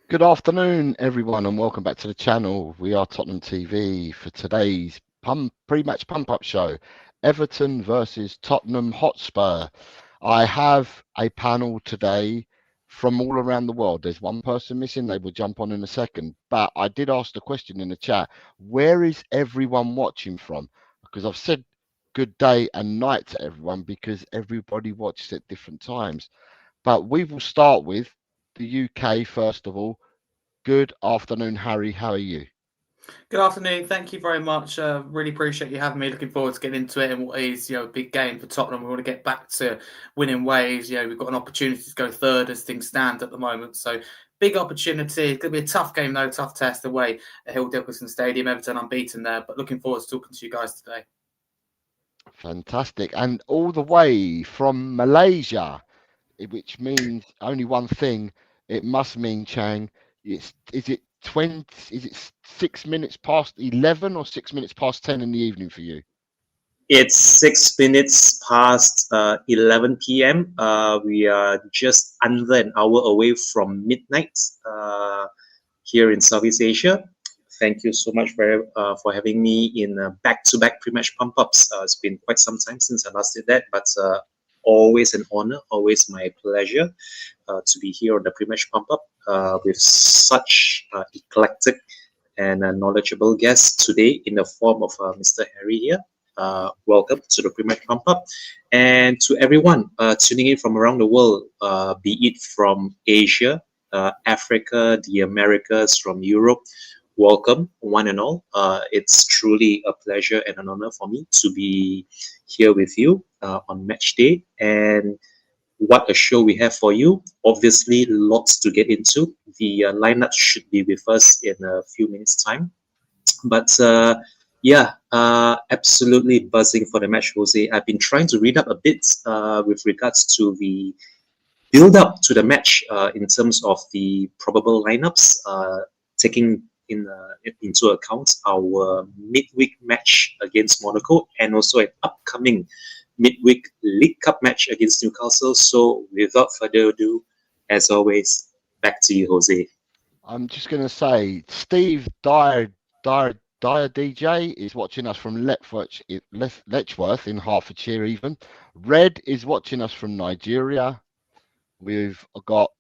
Good afternoon, everyone, and welcome back to the channel. We are Tottenham TV for today's pre-match pump-up show, Everton versus Tottenham Hotspur. I have a panel today from all around the world. There's one person missing. They will jump on in a second. But I did ask the question in the chat, where is everyone watching from? Because I've said good day and night to everyone because everybody watches at different times. But we will start with the UK first of all. Good afternoon, Harry. How are you? Good afternoon. Thank you very much. Really appreciate you having me. Looking forward to getting into it and what is, a big game for Tottenham. We want to get back to winning ways. We've got an opportunity to go third as things stand at the moment. So big opportunity. It's going to be a tough game though, tough test away at Hill Dickinson Stadium. Everton unbeaten there, but looking forward to talking to you guys today. Fantastic. And all the way from Malaysia, which means only one thing, it must mean, Chang, is it 6 minutes past 11 or 6 minutes past 10 in the evening for you? It's 6 minutes past 11 p.m. We are just under an hour away from midnight here in Southeast Asia. Thank you so much for having me in back-to-back pre-match pump-ups. It's been quite some time since I last did that, but always an honor, always my pleasure to be here on the pre-match pump-up with such eclectic and knowledgeable guests today in the form of Mr. Harry here. Welcome to the pre-match pump-up, and to everyone tuning in from around the world, be it from Asia, Africa, the Americas, from Europe. Welcome, one and all. It's truly a pleasure and an honor for me to be here with you on match day. And what a show we have for you. Obviously, lots to get into. The lineup should be with us in a few minutes' time. But yeah, absolutely buzzing for the match, Jose. I've been trying to read up a bit with regards to the build-up to the match in terms of the probable lineups, taking into account our midweek match against Monaco and also an upcoming midweek League Cup match against Newcastle. So without further ado, as always, back to you, Jose. I'm just going to say, Steve Dyer DJ is watching us from Letchworth in Hertfordshire even. Red is watching us from Nigeria. We've got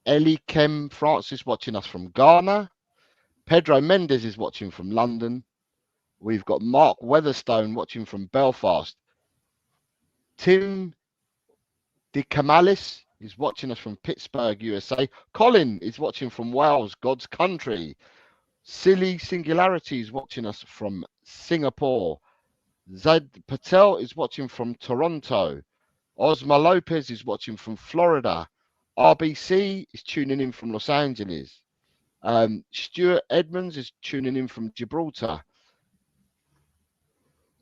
Ellie Kem Francis watching us from Ghana. Pedro Mendes is watching from London. We've got Mark Weatherstone watching from Belfast. Tim DeCamalis is watching us from Pittsburgh, USA. Colin is watching from Wales, God's country. Silly Singularity is watching us from Singapore. Zad Patel is watching from Toronto. Osma Lopez is watching from Florida. RBC is tuning in from Los Angeles. Stuart Edmonds is tuning in from Gibraltar.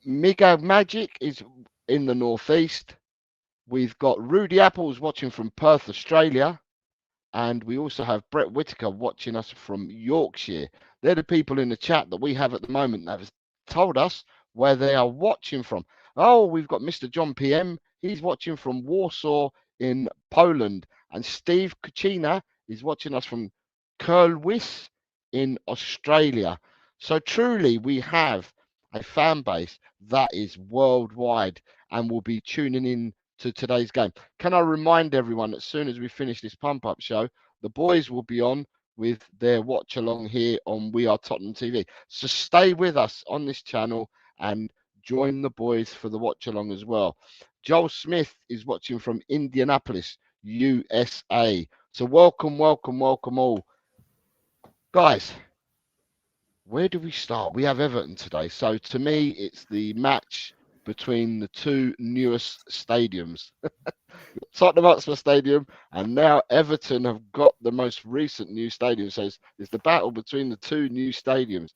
Miga Magic is in the northeast. We've got Rudy Apples watching from Perth, Australia. And we also have Brett Whitaker watching us from Yorkshire. They're the people in the chat that we have at the moment that have told us where they are watching from. Oh, we've got Mr. John PM. He's watching from Warsaw in Poland. And Steve Kuchina is watching us from Kurlwis in Australia. So truly, we have a fan base that is worldwide and will be tuning in to today's game. Can I remind everyone, as soon as we finish this pump-up show, the boys will be on with their watch along here on We Are Tottenham TV. So stay with us on this channel and join the boys for the watch along as well. Joel Smith is watching from Indianapolis, USA. So welcome all. Guys, where do we start? We have Everton today. So to me, it's the match between the two newest stadiums. Tottenham Hotspur Stadium, and now Everton have got the most recent new stadium. So it's the battle between the two new stadiums.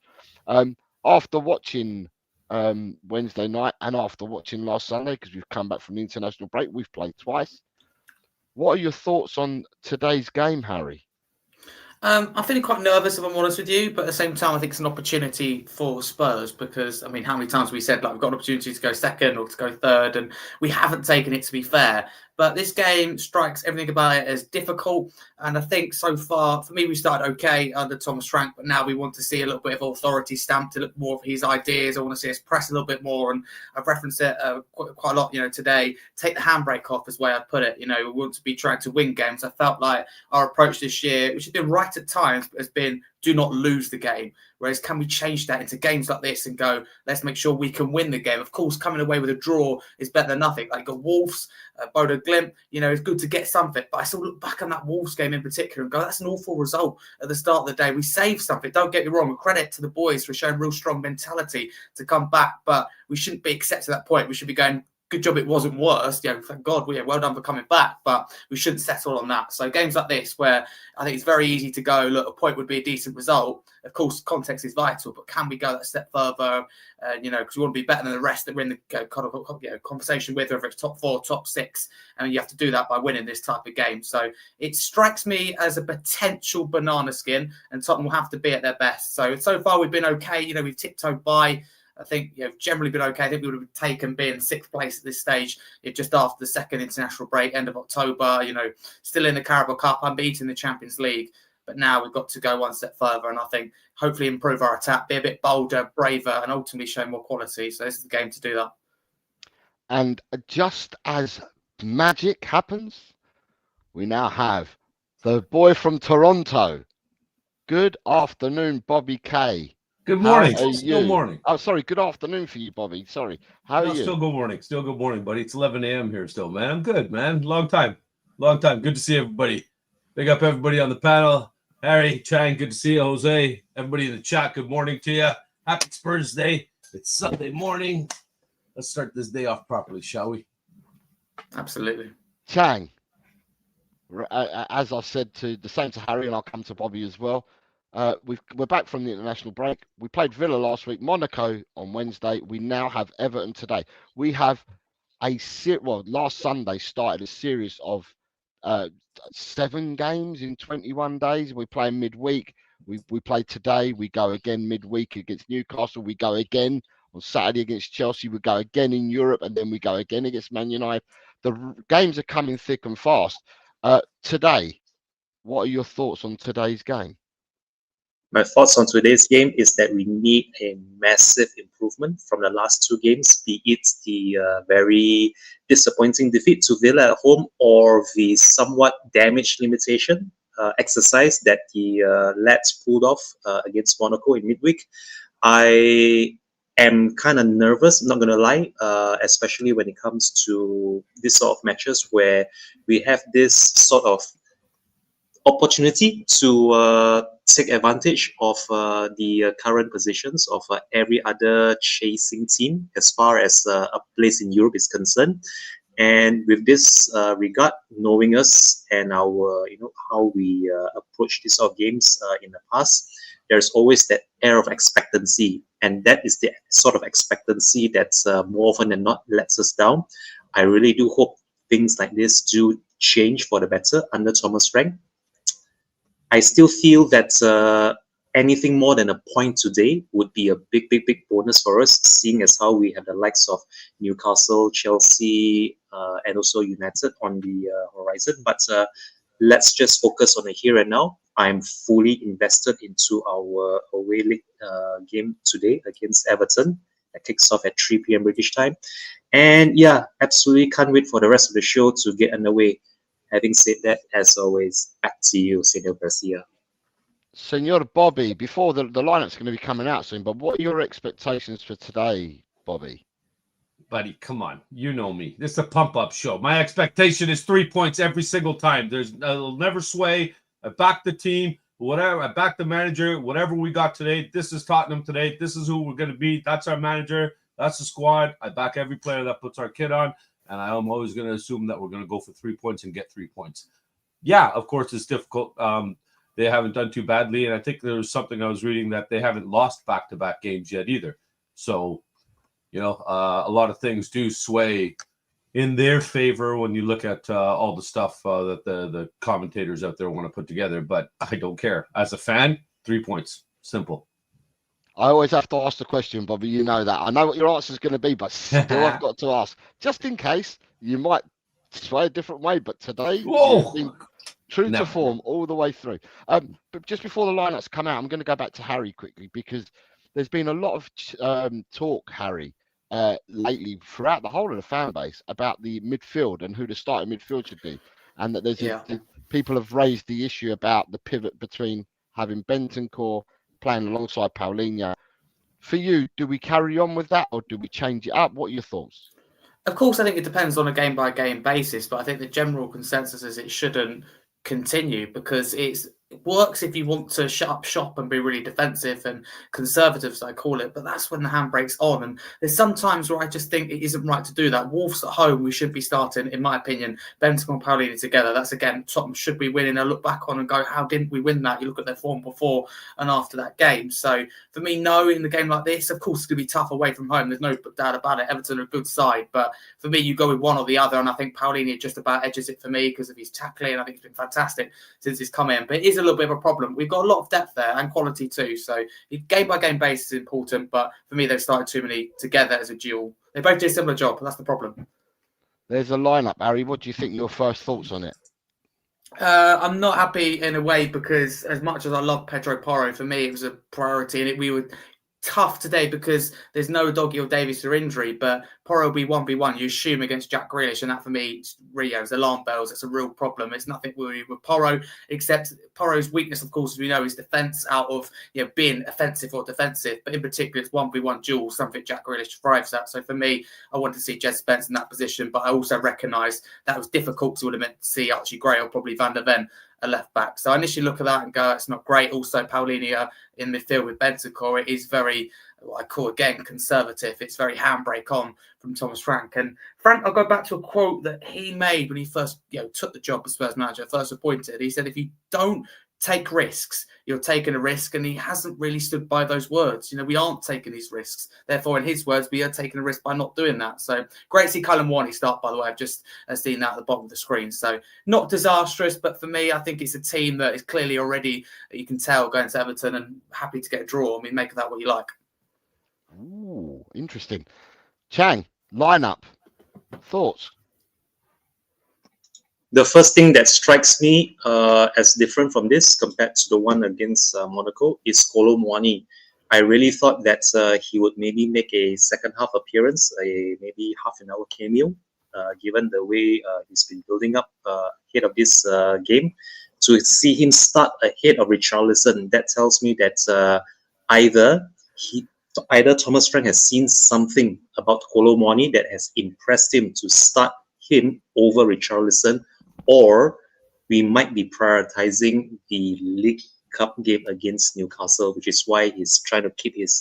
After watching Wednesday night and after watching last Sunday, because we've come back from the international break, we've played twice. What are your thoughts on today's game, Harry? I'm feeling quite nervous, if I'm honest with you, but at the same time, I think it's an opportunity for Spurs because, I mean, how many times have we said, like, we've got an opportunity to go second or to go third, and we haven't taken it, to be fair. But this game strikes everything about it as difficult, and I think so far, for me, we started okay under Thomas Frank, but now we want to see a little bit of authority stamped, a little more of his ideas. I want to see us press a little bit more, and I've referenced it quite a lot, today. Take the handbrake off is the way I put it. We want to be trying to win games. I felt like our approach this year, which has been right at times, has been do not lose the game. Whereas can we change that into games like this and go, let's make sure we can win the game? Of course, coming away with a draw is better than nothing. Like got Wolves, Bodo Glimt, it's good to get something. But I still look back on that Wolves game in particular and go, that's an awful result at the start of the day. We saved something. Don't get me wrong. Credit to the boys for showing real strong mentality to come back. But we shouldn't be accepting that point. We should be going, good job it wasn't worse. Thank God, well done for coming back, but we shouldn't settle on that. So games like this, where I think it's very easy to go, look, a point would be a decent result. Of course, context is vital, but can we go that step further? Because we want to be better than the rest that we're in the conversation with, whether it's top 4, top 6, and you have to do that by winning this type of game. So it strikes me as a potential banana skin, and Tottenham will have to be at their best. So far we've been okay. We've tiptoed by. I think generally been okay. I think we would have taken being 6th place at this stage if just after the second international break, end of October, still in the Carabao Cup, unbeaten in the Champions League. But now we've got to go one step further and I think hopefully improve our attack, be a bit bolder, braver, and ultimately show more quality. So this is the game to do that. And just as magic happens, we now have the boy from Toronto. Good afternoon, Bobby K. Good morning. Still morning. Oh, sorry. Good afternoon for you, Bobby. Sorry. How are you? Still good morning. Still good morning, buddy. It's 11 a.m. here still, man. I'm good, man. Long time. Good to see everybody. Big up everybody on the panel. Harry, Chang, good to see you. Jose, everybody in the chat, good morning to you. Happy Spurs Day. It's Sunday morning. Let's start this day off properly, shall we? Absolutely. Chang, as I said to the same to Harry, and I'll come to Bobby as well. We're back from the international break. We played Villa last week, Monaco on Wednesday. We now have Everton today. We have last Sunday started a series of 7 games in 21 days. We play midweek. We play today. We go again midweek against Newcastle. We go again on Saturday against Chelsea. We go again in Europe, and then we go again against Man United. The games are coming thick and fast. Today, what are your thoughts on today's game? My thoughts on today's game is that we need a massive improvement from the last 2 games, be it the very disappointing defeat to Villa at home or the somewhat damage limitation exercise that the lads pulled off against Monaco in midweek. I am kind of nervous, not going to lie, especially when it comes to this sort of matches where we have this sort of opportunity to take advantage of the current positions of every other chasing team as far as a place in Europe is concerned. And with this regard, knowing us and our, how we approach these sort of games in the past, there's always that air of expectancy, and that is the sort of expectancy that's more often than not lets us down. I really do hope things like this do change for the better under Thomas Frank. I still feel that anything more than a point today would be a big bonus for us, seeing as how we have the likes of Newcastle, Chelsea, and also United on the horizon. But let's just focus on the here and now. I'm fully invested into our away league game today against Everton. That kicks off at 3 p.m. British time. And yeah, absolutely can't wait for the rest of the show to get underway. Having said that, as always, back to you, Senor Garcia. Senor Bobby, before the lineup's going to be coming out soon, but what are your expectations for today, Bobby? Buddy, come on. You know me. This is a pump-up show. My expectation is 3 points every single time. I'll never sway. I back the team, whatever. I back the manager, whatever we got today. This is Tottenham today. This is who we're going to beat. That's our manager. That's the squad. I back every player that puts our kit on, and I'm always going to assume that we're going to go for 3 points and get 3 points. Yeah, of course, it's difficult. They haven't done too badly, and I think there was something I was reading that they haven't lost back-to-back games yet either. So, you know, a lot of things do sway in their favor when you look at all the stuff that the commentators out there want to put together. But I don't care. As a fan, 3 points. Simple. I always have to ask the question, Bobby. You know that. I know what your answer is going to be, but still I've got to ask. Just in case, you might sway a different way, but today you've been true to form all the way through. But just before the lineups come out, I'm going to go back to Harry quickly, because there's been a lot of talk, Harry, lately throughout the whole of the fan base about the midfield and who the starting midfield should be, and that there's people have raised the issue about the pivot between having Bentancur playing alongside Paulinho. For you, do we carry on with that or do we change it up? What are your thoughts? Of course, I think it depends on a game-by-game basis, but I think the general consensus is it shouldn't continue, because it works if you want to shut up shop and be really defensive and conservative, as I call it, but that's when the handbrake's on. And there's some times where I just think it isn't right to do that. Wolves at home, we should be starting, in my opinion, Bentancur and Paulinho together. That's, again, Tottenham should be winning. I look back on and go, how didn't we win that? You look at their form before and after that game. So for me, no, in the game like this, of course, it's going to be tough away from home. There's no doubt about it. Everton are a good side, but for me, you go with one or the other, and I think Paulinho just about edges it for me because of his tackling. I think he's been fantastic since he's come in, but it is a little bit of a problem. We've got a lot of depth there and quality too, so game-by-game basis is important, but for me, they've started too many together as a duel. They both do a similar job, but that's the problem. There's a lineup, Harry. What do you think? Your first thoughts on it? I'm not happy in a way, because as much as I love Pedro Porro, for me, it was a priority, and we were tough today because there's no Doggy or Davies for injury, but Porro will be 1v1. You assume against Jack Grealish, and that for me, Rio's alarm bells. It's a real problem. It's nothing with Porro, except Porro's weakness, of course, as we know, is defence out of being offensive or defensive. But in particular, it's 1v1 duels, something Jack Grealish thrives at. So for me, I want to see Jed Spence in that position, but I also recognise that was difficult to admit to see Archie Gray or probably Van der Ven a left back. So I initially look at that and go, it's not great. Also, Paulinho in midfield with Bentancur, it is very, what I call again, conservative. It's very handbrake on from Thomas Frank. And Frank, I'll go back to a quote that he made when he first took the job as Spurs manager, first appointed. He said, if you don't take risks, you're taking a risk, and he hasn't really stood by those words. We aren't taking these risks. Therefore, in his words, we are taking a risk by not doing that. So great to see Callum Warney start, by the way. I've just seen that at the bottom of the screen. So not disastrous, but for me, I think it's a team that is clearly already, you can tell, going to Everton and happy to get a draw. I mean, make of that what you like. Ooh, interesting. Chang, lineup, thoughts? The first thing that strikes me as different from this compared to the one against Monaco is Kolo Muani. I really thought that he would maybe make a second half appearance, maybe half an hour cameo, given the way he's been building up ahead of this game. To see him start ahead of Richarlison, that tells me that either Thomas Frank has seen something about Kolo Muani that has impressed him to start him over Richarlison, or we might be prioritizing the League Cup game against Newcastle, which is why he's trying to keep his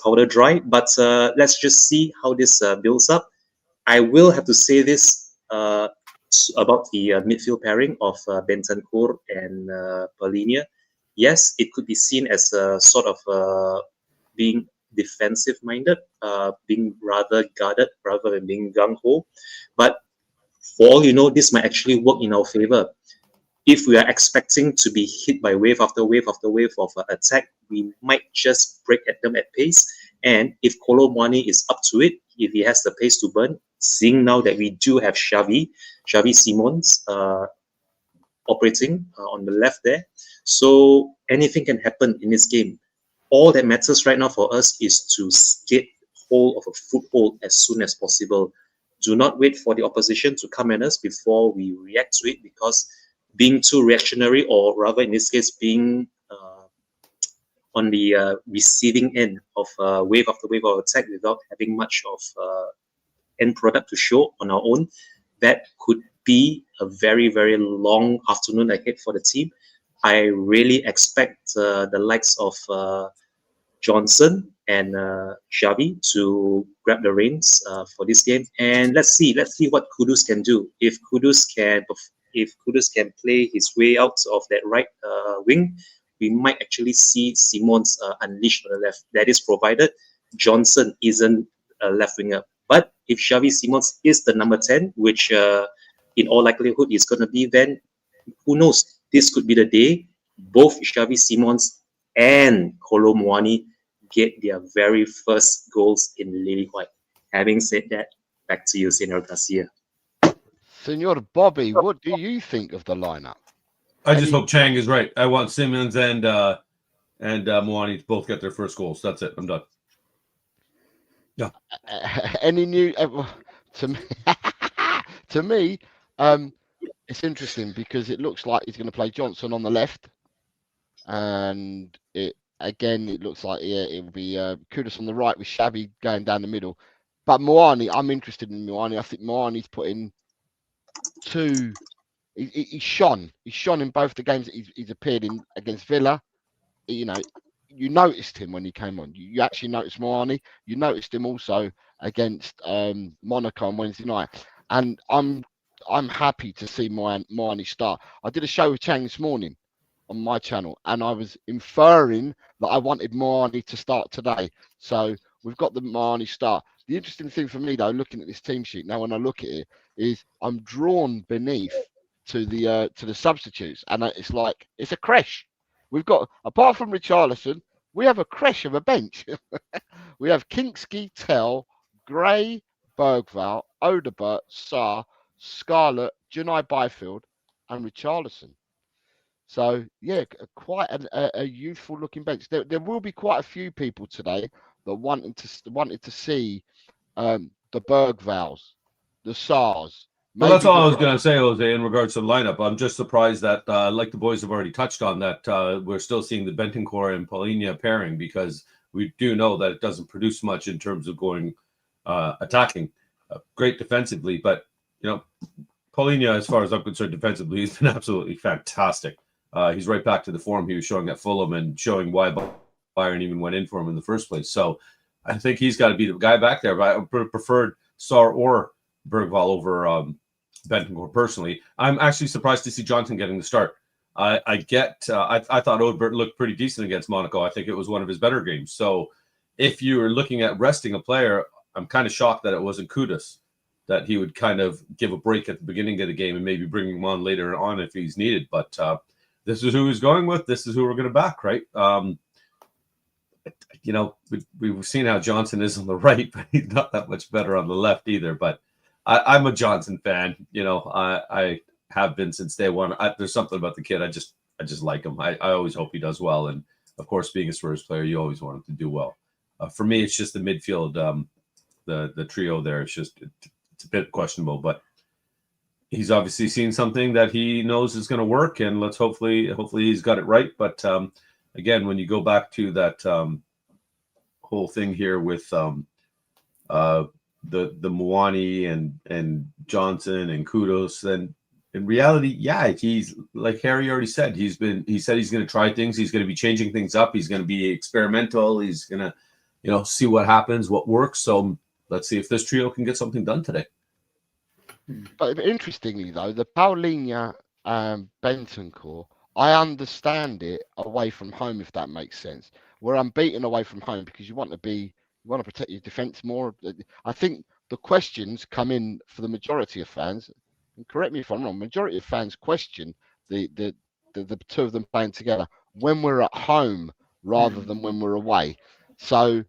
powder dry. But let's just see how this builds up. I will have to say this about the midfield pairing of Bentancur and Paulinho. Yes, it could be seen as a sort of being defensive-minded, being rather guarded rather than being gung-ho. But for all you know, this might actually work in our favor. If we are expecting to be hit by wave after wave after wave of attack, we might just break at them at pace. And if Kolo Muani is up to it, if he has the pace to burn, seeing now that we do have Xavi Simons operating on the left there, so anything can happen in this game. All that matters right now for us is to get hold of a foothold as soon as possible. Do not wait for the opposition to come at us before we react to it, because being too reactionary, or rather in this case being on the receiving end of wave after wave of attack without having much of end product to show on our own, that could be a very, very long afternoon ahead for the team. I really expect the likes of Johnson and Xavi to grab the reins for this game, and let's see what Kudus can do. If Kudus can play his way out of that right wing, we might actually see Simons unleashed on the left. That is provided Johnson isn't a left winger. But if Xavi Simons is the number 10, which in all likelihood is going to be, then who knows? This could be the day both Xavi Simons and Kolo Muani get their very first goals in Lily White. Having said that, back to you, Senor Garcia. Senor Bobby, what do you think of the lineup? I just hope Chang is right. I want Simmons and Muani to both get their first goals. That's it. I'm done. Yeah. Any new to me? To me, it's interesting because it looks like he's going to play Johnson on the left, and it looks like it will be Kudus on the right with Xavi going down the middle. But Muani, I'm interested in Muani. I think Muani's put in two. He's shone in both the games that he's appeared in against Villa. You know, you noticed him when he came on. You actually noticed Muani. You noticed him also against Monaco on Wednesday night. And I'm happy to see Muani start. I did a show with Chang this morning on my channel, and I was inferring that I wanted Muani to start today. So we've got the Muani start. The interesting thing for me, though, looking at this team sheet now, when I look at it, is I'm drawn beneath to the substitutes, and it's like it's a crash. We've got, apart from Richarlison, we have a crash of a bench. We have Kinksky, Tell, Gray, Bergvall, Odebert, Sarr, Scarlett, Janai Byfield, and Richarlison. So yeah, quite a youthful looking bench. There will be quite a few people today that wanted to see the Bergvalls, the Sarrs. Well, that's all I was going to say, Jose, in regards to the lineup. I'm just surprised that, like the boys have already touched on, that we're still seeing the Bentancur and Paulinho pairing, because we do know that it doesn't produce much in terms of going attacking. Great defensively, but, you know, Paulinho, as far as I'm concerned, defensively, he's been absolutely fantastic. He's right back to the form he was showing at Fulham and showing why Bayern even went in for him in the first place. So I think he's got to be the guy back there. But I preferred Sarr or Bergvall over Bentancur personally. I'm actually surprised to see Johnson getting the start. I thought Odebert looked pretty decent against Monaco. I think it was one of his better games. So if you were looking at resting a player, I'm kind of shocked that it wasn't Kudus, that he would kind of give a break at the beginning of the game and maybe bring him on later on if he's needed. But this is who he's going with. This is who we're going to back, right? You know, we've seen how Johnson is on the right, but he's not that much better on the left either. But I'm a Johnson fan. You know, I have been since day one. There's something about the kid. I just like him. I always hope he does well. And of course, being a Spurs player, you always want him to do well. For me, it's just the midfield, the trio there. It's a bit questionable, but he's obviously seen something that he knows is going to work, and let's hopefully he's got it right. But again, when you go back to that whole thing here with the Muani and Johnson and Kudus, then in reality, yeah, he's like Harry already said, he said he's going to try things, he's going to be changing things up, he's going to be experimental, he's going to, you know, see what happens, what works. So let's see if this trio can get something done today. But interestingly, though, the Paulinho Bentancur, I understand it away from home, if that makes sense. we're unbeaten away from home because you want to protect your defence more. I think the questions come in for the majority of fans, and correct me if I'm wrong, majority of fans question the two of them playing together when we're at home rather than when we're away. So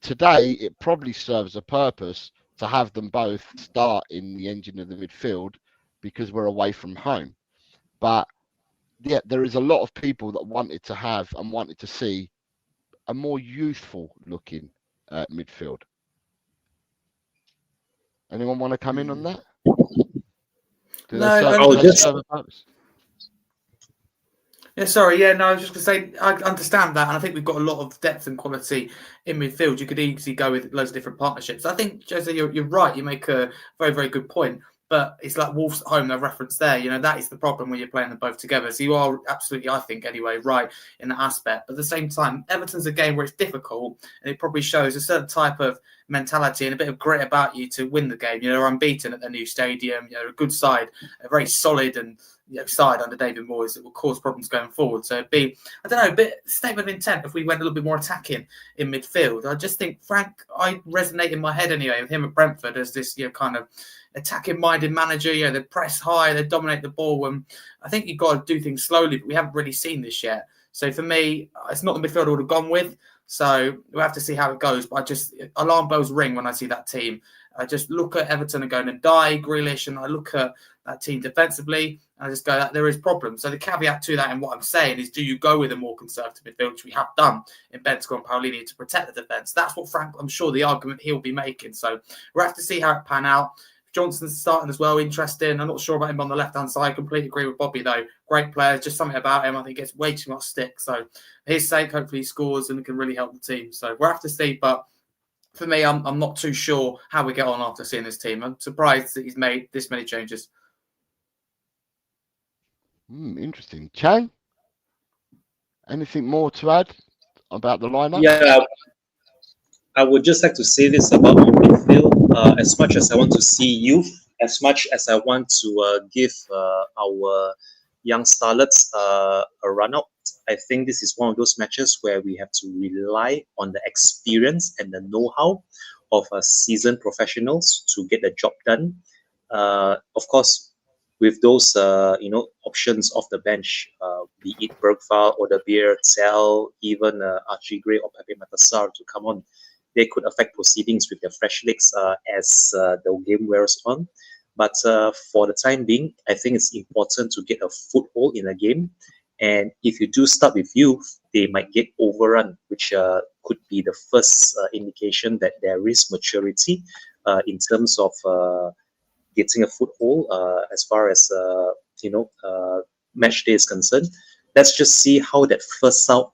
today it probably serves a purpose to have them both start in the engine of the midfield because we're away from home. But yeah, there is a lot of people that wanted to have and wanted to see a more youthful looking midfield. Anyone want to come in on that? Yeah, sorry. Yeah, no, I was just going to say, I understand that. And I think we've got a lot of depth and quality in midfield. You could easily go with loads of different partnerships. I think, Jose, you're right. You make a very, very good point. But it's like Wolves at home, no reference there. You know, that is the problem when you're playing them both together. So you are absolutely, I think, anyway, right in that aspect. But at the same time, Everton's a game where it's difficult and it probably shows a certain type of mentality and a bit of grit about you to win the game. You know, they're unbeaten at their new stadium. You know, a good side, a very solid and side under David Moyes that will cause problems going forward. So it'd be, I don't know, a bit statement of intent if we went a little bit more attacking in midfield. I just think Frank, I resonate in my head anyway with him at Brentford as this, kind of attacking-minded manager. They press high, they dominate the ball, and I think you've got to do things slowly, but we haven't really seen this yet. So for me, it's not the midfield I would have gone with. So we'll have to see how it goes. But alarm bells ring when I see that team. I just look at Everton and go, and die, Grealish, and I look at that team defensively, and I just go, that there is problems. So the caveat to that and what I'm saying is, do you go with a more conservative midfield, which we have done in Bentancur and Paulini to protect the defence? That's what Frank, I'm sure the argument he'll be making. So we'll have to see how it pan out. Johnson's starting as well, interesting. I'm not sure about him on the left-hand side. I completely agree with Bobby, though. Great player, just something about him. I think gets way too much stick. So for his sake, hopefully he scores and can really help the team. So we'll have to see. But for me, I'm not too sure how we get on after seeing this team. I'm surprised that he's made this many changes. Interesting. Chang, anything more to add about the lineup? Yeah, I would just like to say this about our midfield. As much as I want to see youth, as much as I want to give our young starlets a run out, I think this is one of those matches where we have to rely on the experience and the know-how of seasoned professionals to get the job done. Of course, with those options off the bench, be it Bergvall or the Beer, Tell, even Archie Gray or Pepe Matassar to come on, they could affect proceedings with their fresh legs as the game wears on. But for the time being, I think it's important to get a foothold in a game. And if you do start with youth, they might get overrun, which could be the first indication that there is maturity in terms of getting a foothold as far as match day is concerned. Let's just see how that first out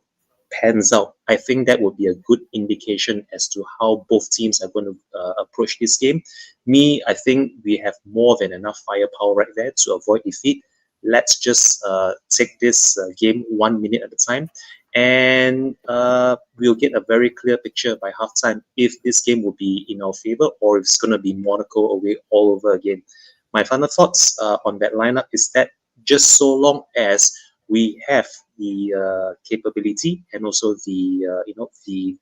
pans out. I think that would be a good indication as to how both teams are going to approach this game. I think we have more than enough firepower right there to avoid defeat. Let's just take this game 1 minute at a time, and we'll get a very clear picture by halftime if this game will be in our favor or if it's going to be Monaco away all over again. My final thoughts on that lineup is that just so long as we have the capability and also the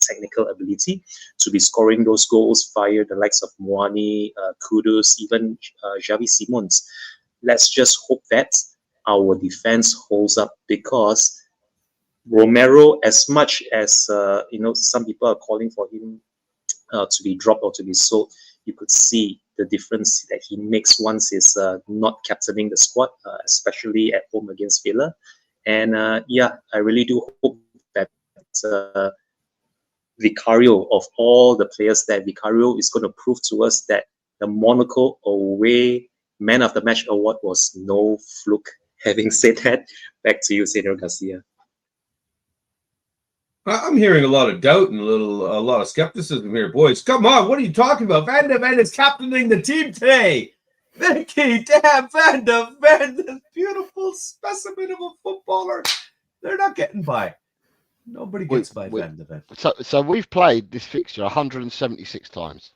technical ability to be scoring those goals via the likes of Moani, Kudus, even Xavi Simons. Let's just hope that our defense holds up, because Romero, as much as some people are calling for him to be dropped or to be sold, you could see the difference that he makes once he's not captaining the squad, especially at home against Villa. And I really do hope that Vicario, of all the players there, Vicario is going to prove to us that the Monaco away Man of the Match award was no fluke. Having said that, back to you, Senor Garcia. I'm hearing a lot of doubt and a lot of skepticism here, boys. Come on, what are you talking about? Van de Ven is captaining the team today. Vicky, damn, Van de Ven, this beautiful specimen of a footballer. They're not getting by. Nobody gets by Van de Ven. So we've played this fixture 176 times.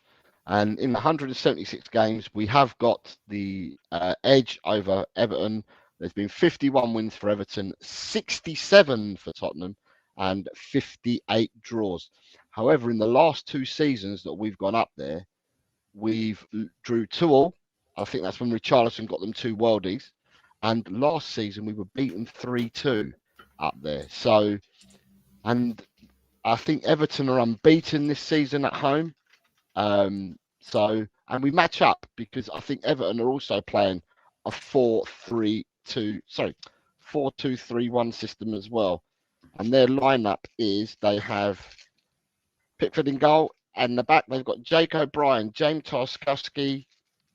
And in the 176 games, we have got the edge over Everton. There's been 51 wins for Everton, 67 for Tottenham, and 58 draws. However, in the last 2 seasons that we've gone up there, we've drew 2-2. I think that's when Richarlison got them 2 worldies. And last season we were beaten 3-2 up there. So, and I think Everton are unbeaten this season at home. And we match up because I think Everton are also playing a 4-2-3-1 system as well. And their lineup is they have Pickford in goal, and in the back they've got Jake O'Brien, James Tarkowski,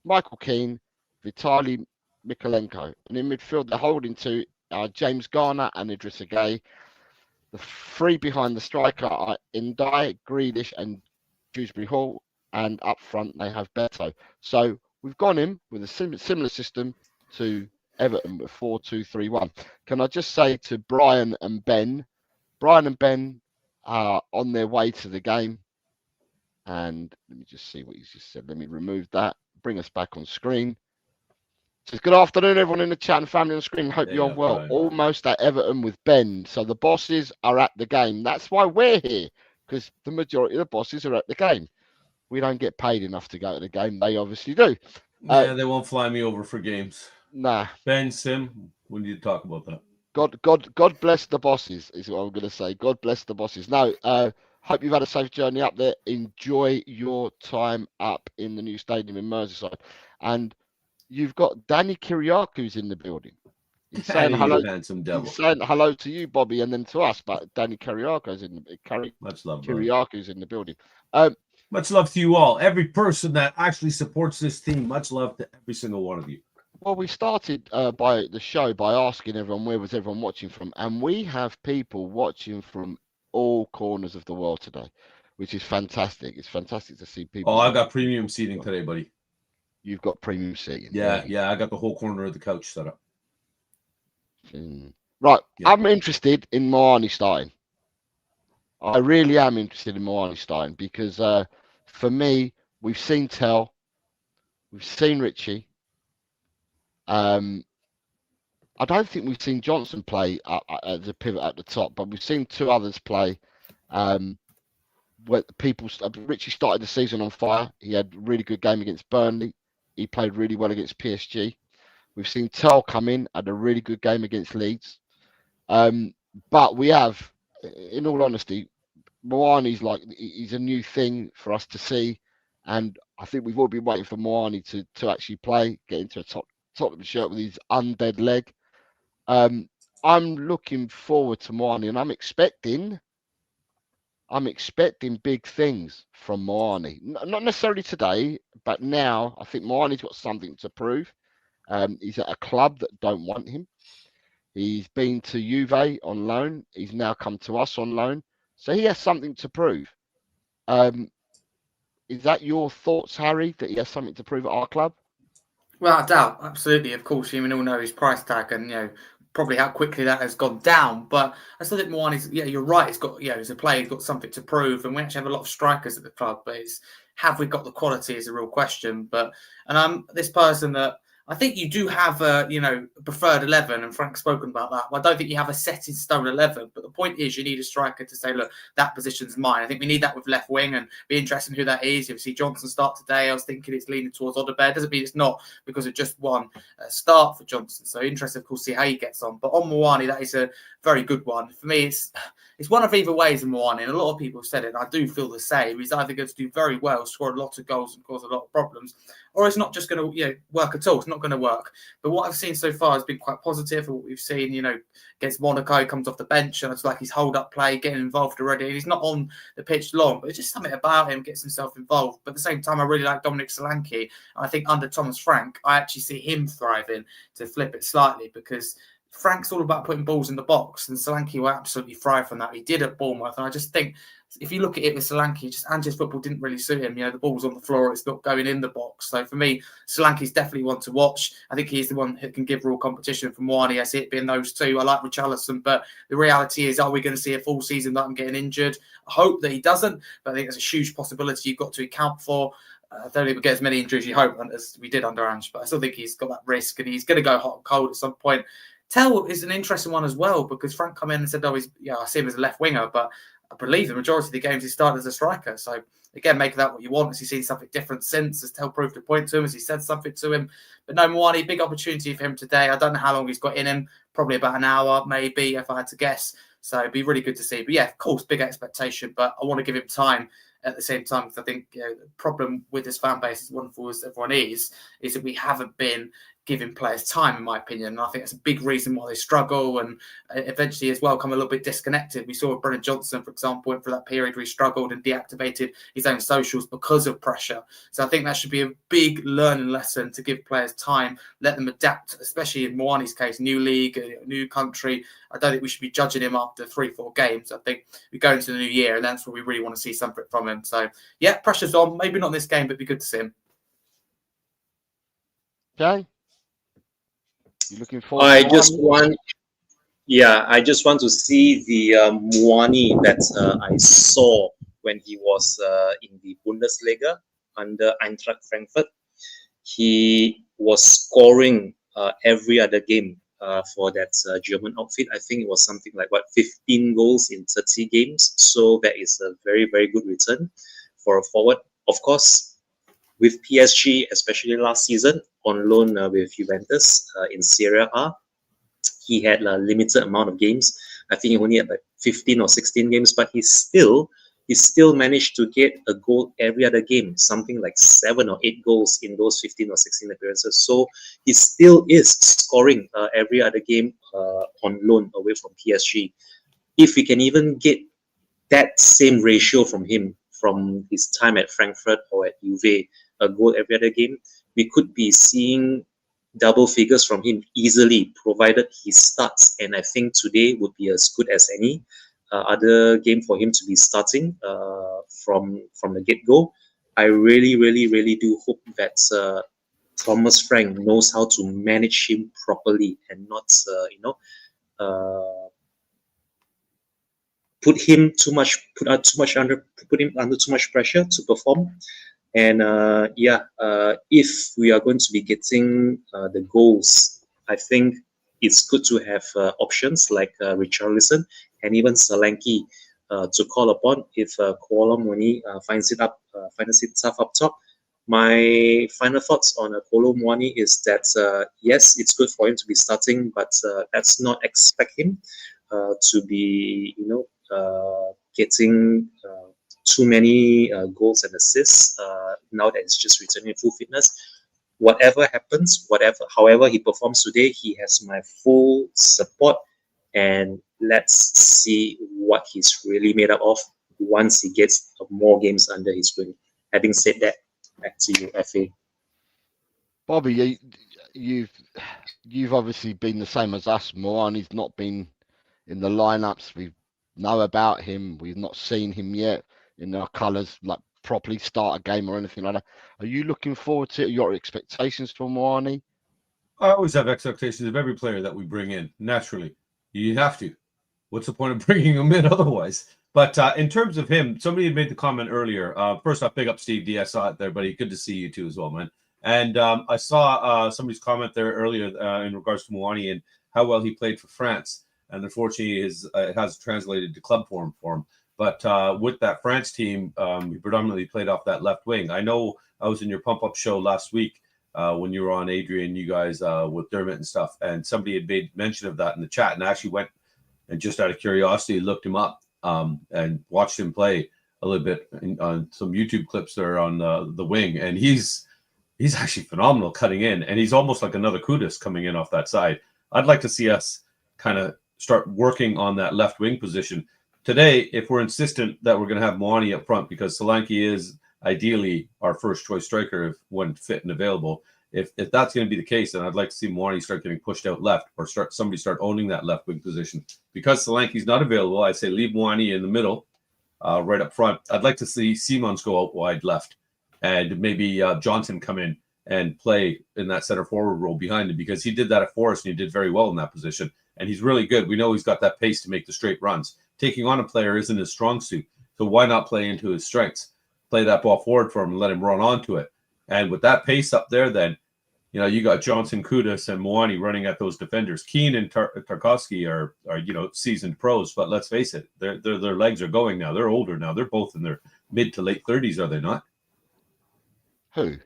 Michael Keane, Vitaly Mikolenko. And in midfield they're holding to James Garner and Idrissa Gueye. The 3 behind the striker are Ndai, Grealish and Dewsbury Hall. And up front they have Beto. So we've gone in with a similar system to Everton with 4-2-3-1. Can I just say to Brian and Ben are on their way to the game. And let me just see what he's just said. Let me remove that. Bring us back on screen. Says, good afternoon, everyone in the chat and family on the screen. Hope you're well. Brian. Almost at Everton with Ben. So the bosses are at the game. That's why we're here, because the majority of the bosses are at the game. We don't get paid enough to go to the game. They obviously do. Yeah, they won't fly me over for games. Nah. Ben, Sim, we need to talk about that. God bless the bosses is what I'm going to say. God bless the bosses. No, hope you've had a safe journey up there. Enjoy your time up in the new stadium in Merseyside. And you've got Danny Kyriakou in the building. He's saying hello. Handsome devil. He's saying hello to you, Bobby, and then to us. But Danny Kyriakou's in the Much love, Kyriakou's in the building. Much love to you all. Every person that actually supports this team. Much love to every single one of you. Well, we started by the show by asking everyone where was everyone watching from, and we have people watching from all corners of the world today, which is fantastic. It's fantastic to see people. Oh, I got premium seating today, buddy. You've got premium seating. Yeah. I got the whole corner of the couch set up. Right. Yeah. I'm interested in Moani starting. I really am interested in Moani starting because for me, we've seen Tell, we've seen Richie. I don't think we've seen Johnson play as a pivot at the top, but we've seen 2 others play. Where Richie started the season on fire. He had a really good game against Burnley. He played really well against PSG. We've seen Tell come in, had a really good game against Leeds. But we have, in all honesty, Moani's he's a new thing for us to see. And I think we've all been waiting for Moani to actually play, get into a Tottenham shirt with his undead leg. I'm looking forward to Moani, and I'm expecting big things from Moani. Not necessarily today, but now I think Moani's got something to prove. He's at a club that don't want him. He's been to Juve on loan. He's now come to us on loan. So he has something to prove. Is that your thoughts, Harry, that he has something to prove at our club? Without doubt, absolutely. Of course, we all know his price tag and, probably how quickly that has gone down. But I still think Moani's, you're right. He's got, as a player, he's got something to prove. And we actually have a lot of strikers at the club. But have we got the quality is a real question. But, and I'm this person that, I think you do have a, preferred 11, and Frank's spoken about that. I don't think you have a set in stone 11, but the point is you need a striker to say, look, that position's mine. I think we need that with left wing, and be interested in who that is. If you see Johnson start today, I was thinking it's leaning towards Odegaard. Doesn't mean it's not because of just one start for Johnson. So interested, of course, to see how he gets on. But on Moani, that is a very good one. For me, it's one of either ways in Moani, and a lot of people have said it, and I do feel the same. He's either going to do very well, score a lot of goals and cause a lot of problems, or it's not just going to work at all. It's not going to work. But what I've seen so far has been quite positive. What we've seen, against Monaco, he comes off the bench and it's like he's hold-up play, getting involved already. And he's not on the pitch long, but it's just something about him gets himself involved. But at the same time, I really like Dominic Solanke. I think under Thomas Frank, I actually see him thriving, to flip it slightly, because Frank's all about putting balls in the box, and Solanke will absolutely thrive from that. He did at Bournemouth, and I just think if you look at it with Solanke, Ange's football didn't really suit him. The ball's on the floor, it's not going in the box. So for me, Solanke's definitely one to watch. I think he's the one who can give real competition for Moani. I see it being those two. I like Richarlison, but the reality is, are we going to see a full season that I'm getting injured? I hope that he doesn't, but I think it's a huge possibility you've got to account for. I don't think we get as many injuries you hope as we did under Ange, but I still think he's got that risk, and he's going to go hot and cold at some point. Tell is an interesting one as well, because Frank come in and said, "Oh, I see him as a left winger," but I believe the majority of the games he started as a striker. So again, make that what you want. Has he seen something different since? Has Tell proved a point to him? Has he said something to him? But no, Moani, big opportunity for him today. I don't know how long he's got in him. Probably about an hour, maybe, if I had to guess. So it'd be really good to see. But yeah, of course, big expectation. But I want to give him time at the same time, because I think the problem with this fan base, as wonderful as everyone is that we haven't been giving players time, in my opinion. And I think that's a big reason why they struggle and eventually as well come a little bit disconnected. We saw Brennan Johnson, for example, went through that period where he struggled and deactivated his own socials because of pressure. So I think that should be a big learning lesson to give players time, let them adapt, especially in Moani's case, new league, a new country. I don't think we should be judging him after 3-4 games. I think we go into the new year and that's where we really want to see something from him. So yeah, pressure's on. Maybe not this game, but it'd be good to see him. Okay. You looking forward? I just want to see the Moani that I saw when he was in the Bundesliga under Eintracht Frankfurt. He was scoring every other game for that German outfit. I think it was something like 15 goals in 30 games. So that is a very, very good return for a forward. Of course, with PSG, especially last season, on loan with Juventus in Serie A, he had a limited amount of games. I think he only had 15 or 16 games, but he still managed to get a goal every other game, something like 7 or 8 goals in those 15 or 16 appearances. So he still is scoring every other game on loan away from PSG. If we can even get that same ratio from him from his time at Frankfurt or at Juve, a goal every other game, we could be seeing double figures from him easily, provided he starts. And I think today would be as good as any other game for him to be starting from the get-go. I really, really, really do hope that Thomas Frank knows how to manage him properly and not, put him under too much pressure to perform. And if we are going to be getting the goals, I think it's good to have options like Richarlison and even Solanke to call upon if Kolo Muani finds it tough up top. My final thoughts on Kolo Muani is that yes, it's good for him to be starting, but let's not expect him to be getting too many goals and assists now that it's just returning full fitness. Whatever happens, however he performs today, he has my full support, and let's see what he's really made up of once he gets more games under his wing. Having said that, back to you, FA. Bobby, you've obviously been the same as us. Moani's not been in the lineups. We know about him. We've not seen him yet in our colours, like properly start a game or anything like that. Are you looking forward to your expectations for Moani? I always have expectations of every player that we bring in. Naturally, you have to. What's the point of bringing him in otherwise? But in terms of him, somebody had made the comment earlier. First off, big up Steve D. I saw it there, buddy. Good to see you too as well, man. And I saw somebody's comment there earlier in regards to Moani and how well he played for France. And unfortunately, it has translated to club form for him. But with that France team, he predominantly played off that left wing. I know I was in your pump-up show last week when you were on, Adrian, you guys with Dermot and stuff. And somebody had made mention of that in the chat and actually went and just out of curiosity looked him up and watched him play a little bit on some YouTube clips there on the wing. And he's actually phenomenal cutting in. And he's almost like another Kudus coming in off that side. I'd like to see us kind of start working on that left wing position. Today, if we're insistent that we're going to have Moani up front, because Solanke is ideally our first choice striker when fit and available, if that's going to be the case, then I'd like to see Moani start getting pushed out left or somebody start owning that left wing position. Because Solanke's not available, I'd say leave Moani in the middle, right up front. I'd like to see Simons go out wide left and maybe Johnson come in and play in that center forward role behind him, because he did that at Forest and he did very well in that position. And he's really good. We know he's got that pace to make the straight runs. Taking on a player isn't his strong suit. So why not play into his strengths? Play that ball forward for him and let him run onto it. And with that pace up there, then You know, you got Johnson, Kudus, and Moani running at those defenders. Keane and Tarkowski are seasoned pros, but let's face it, their legs are going now. They're older now. They're both in their mid to late 30s, are they not? Who?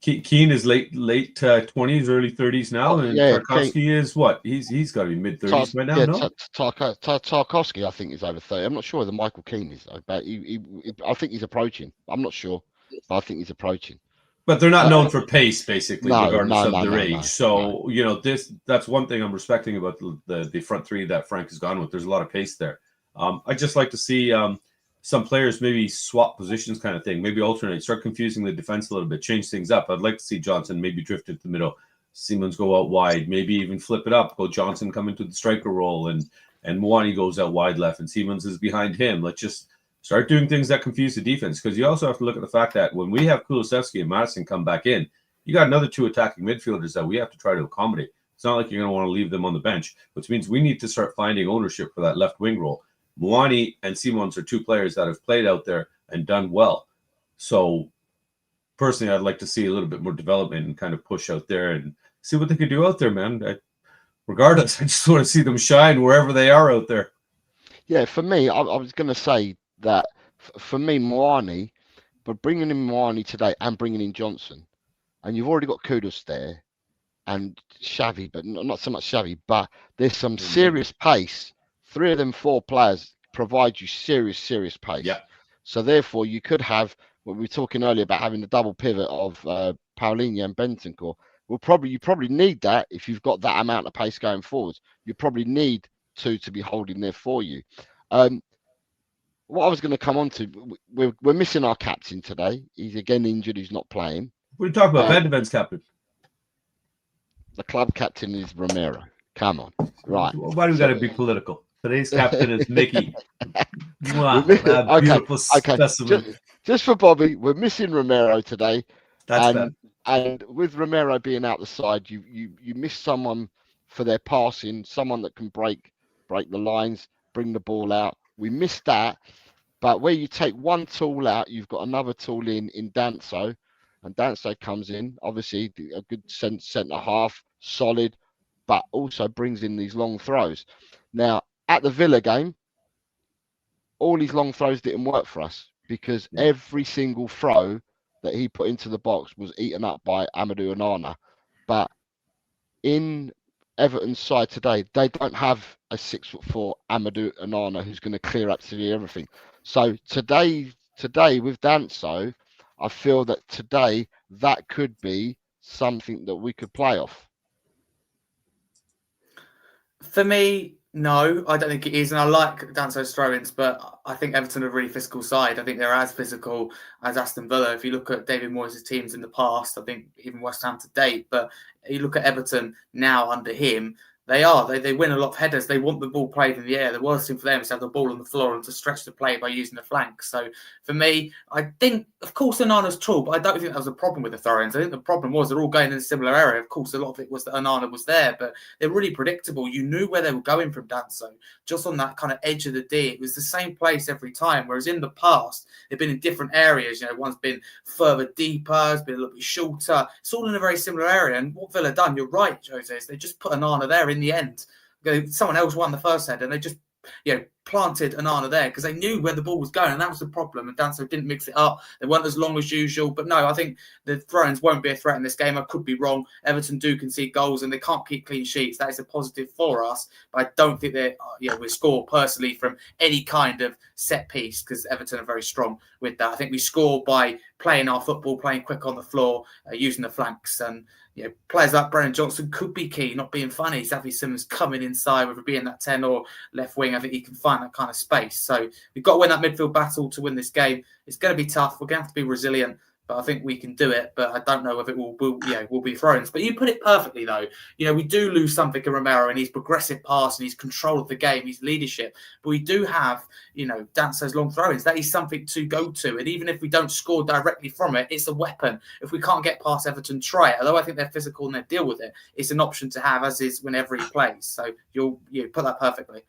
Keane is late 20s, early 30s now, and Tarkowski is what? He's got to be mid 30s by now. No, Tarkowski, I think, is over 30. I'm not sure whether Michael Keane is, but I think he's approaching. I'm not sure, but I think he's approaching. But they're not known for pace, basically, regardless of their age. So that's one thing I'm respecting about the front three that Frank has gone with. There's a lot of pace there. I just like to see some players maybe swap positions, kind of thing. Maybe alternate, start confusing the defense a little bit, change things up. I'd like to see Johnson maybe drift into the middle, Siemens go out wide, maybe even flip it up. Go Johnson come into the striker role, and Moani goes out wide left, and Siemens is behind him. Let's just start doing things that confuse the defense, because you also have to look at the fact that when we have Kulusevski and Madison come back in, you got another two attacking midfielders that we have to try to accommodate. It's not like you're going to want to leave them on the bench, which means we need to start finding ownership for that left wing role. Moani and Siemens are two players that have played out there and done well. So personally, I'd like to see a little bit more development and kind of push out there and see what they could do out there, man. Regardless, I just want to see them shine wherever they are out there. Yeah, for me, I was going to say that for me, Moani, but bringing in Moani today and bringing in Johnson, and you've already got Kudus there and Xavi, but not so much Xavi, but there's some serious pace. 3 of them 4 players provide you serious pace. Yeah. So therefore, you could have what we were talking earlier about having the double pivot of Paulinho and Bentancur. You probably need that if you've got that amount of pace going forwards. You probably need 2 to be holding there for you. What I was going to come on to, we're missing our captain today. He's again injured. He's not playing. What are you talking about? Van de Ven's captain. The club captain is Romero. Come on, right? Why do we got to be political? Today's captain is Mickey. Wow, beautiful specimen. Just for Bobby, we're missing Romero today. That's bad. And with Romero being out the side, you miss someone for their passing, someone that can break the lines, bring the ball out. We missed that. But where you take one tool out, you've got another tool in Danso, and Danso comes in, obviously a good centre half, solid, but also brings in these long throws. Now, at the Villa game, all these long throws didn't work for us because every single throw that he put into the box was eaten up by Amadou Onana. But in Everton's side today, they don't have a 6'4" Amadou Onana who's going to clear absolutely everything. So today with Danso, I feel that today that could be something that we could play off. For me, no, I don't think it is. And I like Danso's throw-ins, but I think Everton are a really physical side. I think they're as physical as Aston Villa. If you look at David Moyes' teams in the past, I think even West Ham to date, but you look at Everton now under him, they win a lot of headers. They want the ball played in the air. The worst thing for them is to have the ball on the floor and to stretch the play by using the flank. So for me, I think, of course, Onana's tall, but I don't think that was a problem with the throw-ins. I think the problem was they're all going in a similar area. Of course, a lot of it was that Onana was there, but they're really predictable. You knew where they were going from Danso, just on that kind of edge of the D. It was the same place every time, whereas in the past, they've been in different areas. You know, one's been further deeper, it's been a little bit shorter. It's all in a very similar area. And what Villa done, you're right, Jose, is they just put Onana there in the end. Someone else won the first head, and they just planted Onana there because they knew where the ball was going, and that was the problem. And Danso didn't mix it up. They weren't as long as usual. But no, I think the throw-ins won't be a threat in this game. I could be wrong. Everton do concede goals, and they can't keep clean sheets. That is a positive for us. But I don't think that we score personally from any kind of set piece because Everton are very strong with that. I think we score by playing our football, playing quick on the floor, using the flanks, and players like Brennan Johnson could be key, not being funny. Xavi Simons coming inside, whether it be in that 10 or left wing, I think he can find that kind of space. So we've got to win that midfield battle to win this game. It's going to be tough. We're going to have to be resilient, but I think we can do it. But I don't know if it will be throw-ins. But you put it perfectly, though. We do lose something in Romero and his progressive pass and his control of the game, his leadership. But we do have, Danso's long throw-ins. That is something to go to. And even if we don't score directly from it, it's a weapon. If we can't get past Everton, try it. Although I think they're physical and they deal with it, it's an option to have, as is whenever he plays. So you put that perfectly.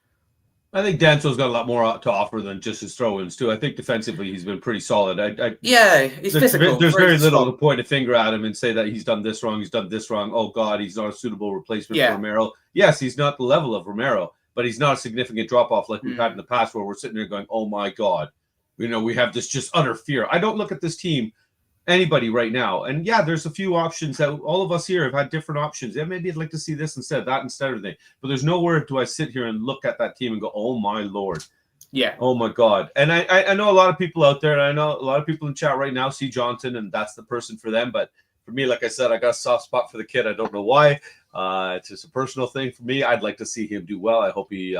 I think Danso's got a lot more to offer than just his throw-ins too. I think defensively he's been pretty solid. He's physical. There's very little strong. to point a finger at him and say that he's done this wrong, he's done this wrong. Oh God, he's not a suitable replacement for Romero. Yes, he's not the level of Romero, but he's not a significant drop-off like we've had in the past where we're sitting there going, oh my God, we have this just utter fear. I don't look at this team, anybody right now. And yeah, there's a few options that all of us here have had different options. Yeah, maybe I'd like to see this instead, that instead of thing. But there's nowhere do I sit here and look at that team and go, oh my Lord. Yeah. Oh my God. And I know a lot of people out there, and I know a lot of people in chat right now see Johnson, and that's the person for them. But for me, like I said, I got a soft spot for the kid. I don't know why. It's just a personal thing for me. I'd like to see him do well. I hope he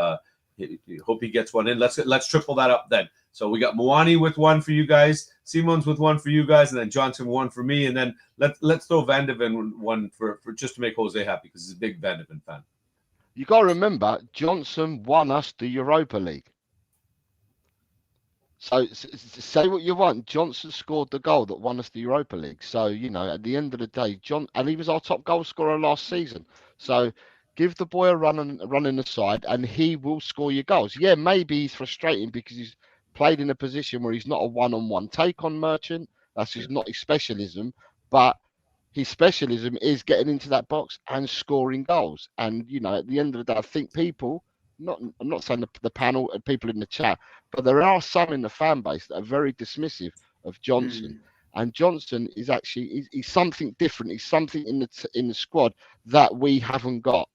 gets one in. Let's triple that up then. So we got Moani with one for you guys, Simons with one for you guys, and then Johnson one for me, and then let's throw Van de Ven one for just to make Jose happy because he's a big Van de Ven fan. You got to remember, Johnson won us the Europa League. So say what you want. Johnson scored the goal that won us the Europa League. So, at the end of the day, and he was our top goal scorer last season. So give the boy a run in the side and he will score your goals. Yeah, maybe he's frustrating because he's played in a position where he's not a one-on-one take on Merchant. That's just not his specialism. But his specialism is getting into that box and scoring goals. And, at the end of the day, I think people... I'm not saying the panel and people in the chat, but there are some in the fan base that are very dismissive of Johnson. And Johnson is actually he's something different. He's something in the squad that we haven't got.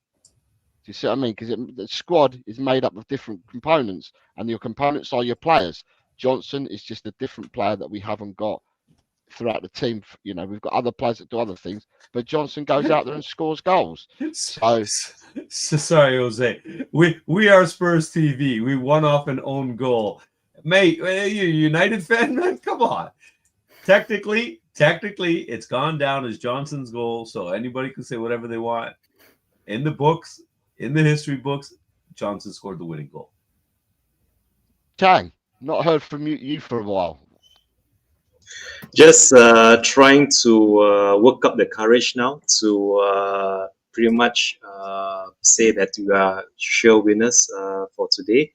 Do you see what I mean? Because the squad is made up of different components, and your components are your players. Johnson is just a different player that we haven't got throughout the team. We've got other players that do other things, but Johnson goes out there and scores goals. So sorry, Jose. We are Spurs TV. We won off an own goal. Mate, are you a United fan, man? Come on. Technically, it's gone down as Johnson's goal, so anybody can say whatever they want. In the books, in the history books, Johnson scored the winning goal. Chang, not heard from you for a while. Just trying to work up the courage now to pretty much say that we are sure winners for today.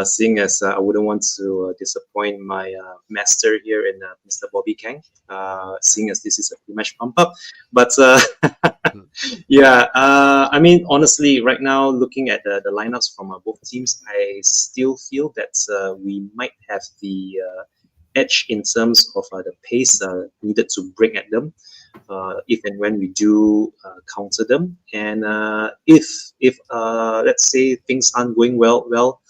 Seeing as I wouldn't want to disappoint my master here in Mr. Bobby Kang, seeing as this is a pre-match pump up. But yeah, I mean, honestly, right now, looking at the lineups from both teams, I still feel that we might have the edge in terms of the pace needed to bring at them if and when we do counter them. And if let's say things aren't going well,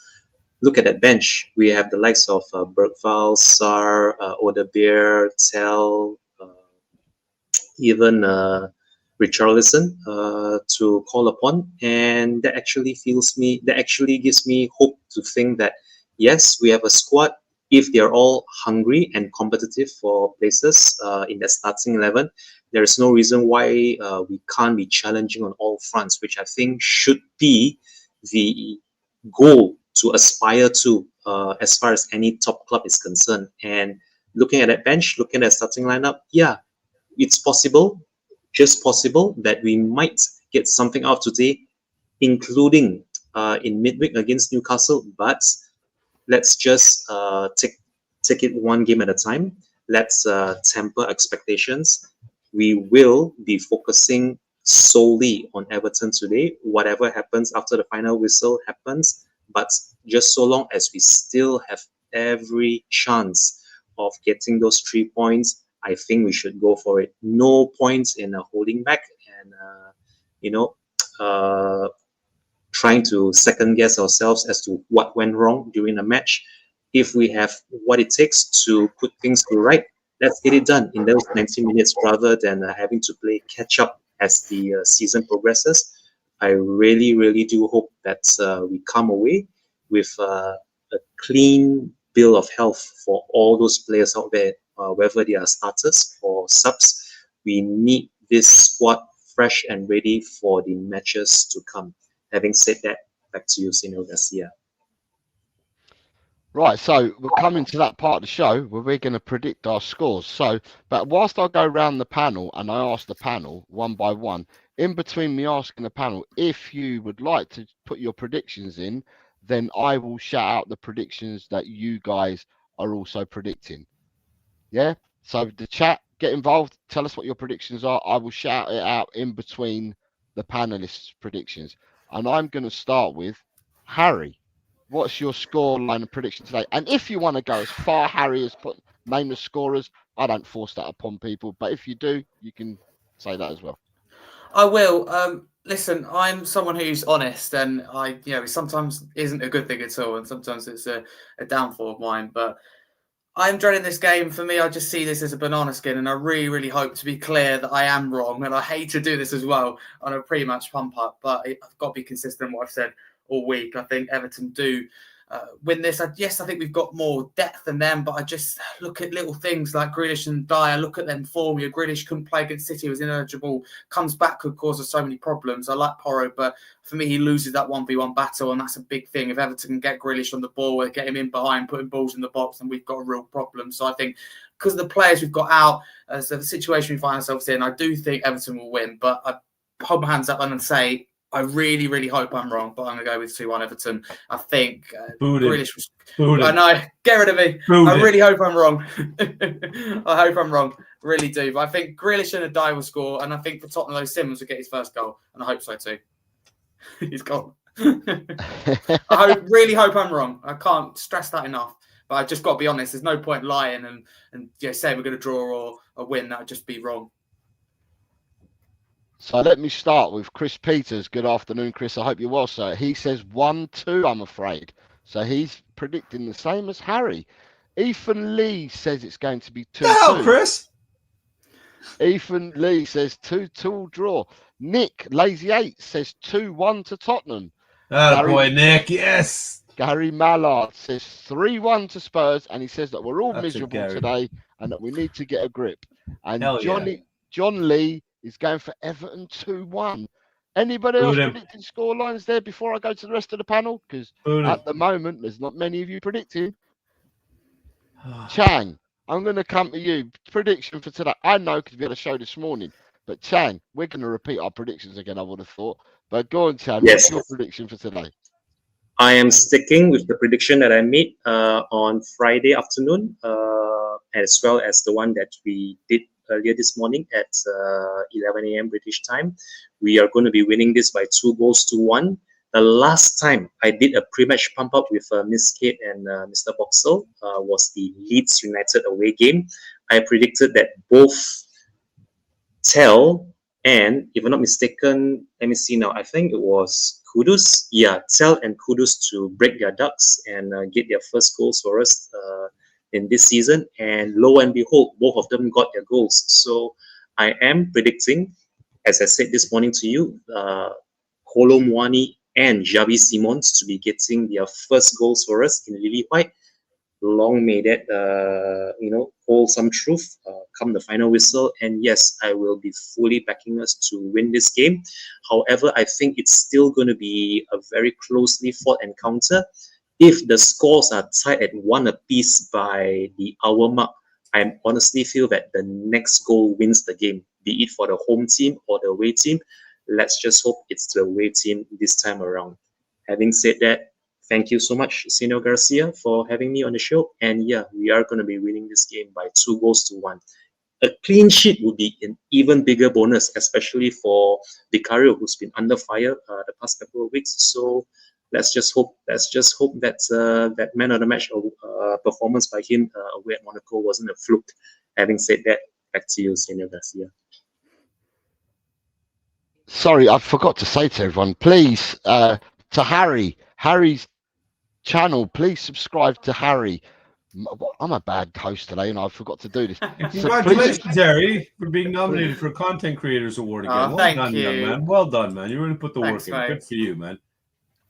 look at that bench. We have the likes of Bergvall, Sarr, Odebeer, Tell, even Richarlison to call upon, and that actually gives me hope to think that yes, we have a squad. If they're all hungry and competitive for places in that starting 11, there is no reason why we can't be challenging on all fronts, which I think should be the goal to aspire to as far as any top club is concerned. And looking at that bench, looking at the starting lineup, yeah, it's possible, just possible, that we might get something out today, including in midweek against Newcastle, but let's just take it one game at a time. Let's temper expectations. We will be focusing solely on Everton today. Whatever happens after the final whistle happens, but just so long as we still have every chance of getting those 3 points, I think we should go for it. No points in holding back and trying to second guess ourselves as to what went wrong during the match. If we have what it takes to put things to right, let's get it done in those 90 minutes rather than having to play catch up as the season progresses. I really, really do hope that we come away with a clean bill of health for all those players out there, whether they are starters or subs. We need this squad fresh and ready for the matches to come. Having said that, back to you, Senor Garcia. Right, so we're coming to that part of the show where we're going to predict our scores. So, but whilst I go around the panel and I ask the panel one by one, in between me asking the panel, if you would like to put your predictions in, then I will shout out the predictions that you guys are also predicting. Yeah. So the chat, get involved. Tell us what your predictions are. I will shout it out in between the panelists' predictions. And I'm going to start with Harry. What's your score line and prediction today? And if you want to go as far, Harry, as put name the scorers, I don't force that upon people. But if you do, you can say that as well. I will. Listen, I'm someone who's honest, and sometimes isn't a good thing at all, and sometimes it's a downfall of mine. But I'm dreading this game. For me, I just see this as a banana skin, and I really, really hope to be clear that I am wrong. And I hate to do this as well on a pre-match pump-up, but I've got to be consistent in what I've said all week. I think Everton do win this. Yes, I think we've got more depth than them, but I just look at little things like Grealish and Dyer. Look at them form. Grealish couldn't play against City, was ineligible. Comes back, could cause us so many problems. I like Porro, but for me, he loses that 1v1 battle, and that's a big thing. If Everton can get Grealish on the ball, get him in behind, putting balls in the box, then we've got a real problem. So I think because of the players we've got out, as the situation we find ourselves in, I do think Everton will win. But I hold my hands up and say, I really, really hope I'm wrong, but I'm going to go with 2-1 Everton. I think Grealish was... I know, get rid of me. I really hope I'm wrong. I hope I'm wrong. Really do. But I think Grealish and Dyer will score, and I think for Tottenham, Simmons will get his first goal, and I hope so too. He's gone. I really hope I'm wrong. I can't stress that enough. But I've just got to be honest. There's no point lying and saying we're going to draw or a win. That would just be wrong. So let me start with Chris Peters. Good afternoon, Chris. I hope you're well, sir. He says 1-2, I'm afraid. So he's predicting the same as Harry. Ethan Lee says it's going to be 2-2. Hell, Chris. Ethan Lee says 2-2 draw. Nick Lazy 8 says 2-1 to Tottenham. Boy, Nick, yes. Gary Mallard says 3-1 to Spurs, and he says that we're all miserable today and that we need to get a grip. And John Lee is going for Everton 2-1. Anybody else predicting score lines there before I go to the rest of the panel? Because at the moment, there's not many of you predicting. Chang, I'm going to come to you. Prediction for today. I know because we had a show this morning. But Chang, we're going to repeat our predictions again, I would have thought. But go on, Chang. Yes. What's your prediction for today? I am sticking with the prediction that I made on Friday afternoon, as well as the one that we did earlier this morning at 11 a.m. British time. We are going to be winning this by 2-1. The last time I did a pre-match pump-up with Miss Kate and Mr. Boxall was the Leeds United away game. I predicted that both Tell and, if I'm not mistaken, let me see now, I think it was Kudus. Yeah, Tell and Kudus to break their ducks and get their first goals for us in this season, and lo and behold, both of them got their goals. So I am predicting, as I said this morning to you, Kolo Muani and Xavi Simons to be getting their first goals for us in Lily White. Long may that hold some truth come the final whistle. And yes, I will be fully backing us to win this game. However, I think it's still going to be a very closely fought encounter. If the scores are tied at 1 apiece by the hour mark, I honestly feel that the next goal wins the game, be it for the home team or the away team. Let's just hope it's the away team this time around. Having said that, thank you so much, Senor Garcia, for having me on the show. And yeah, we are going to be winning this game by 2-1. A clean sheet would be an even bigger bonus, especially for Vicario, who's been under fire the past couple of weeks. So let's just hope that that man of the match performance by him away at Monaco wasn't a fluke. Having said that, back to you, Senor Garcia. Sorry, I forgot to say to everyone, please, to Harry's channel, please subscribe to Harry. I'm a bad host today, and I forgot to do this. Congratulations, Harry, for being nominated for a Content Creators Award again. Thank you, man. Well done, man. You really put the work in. Good for you, man.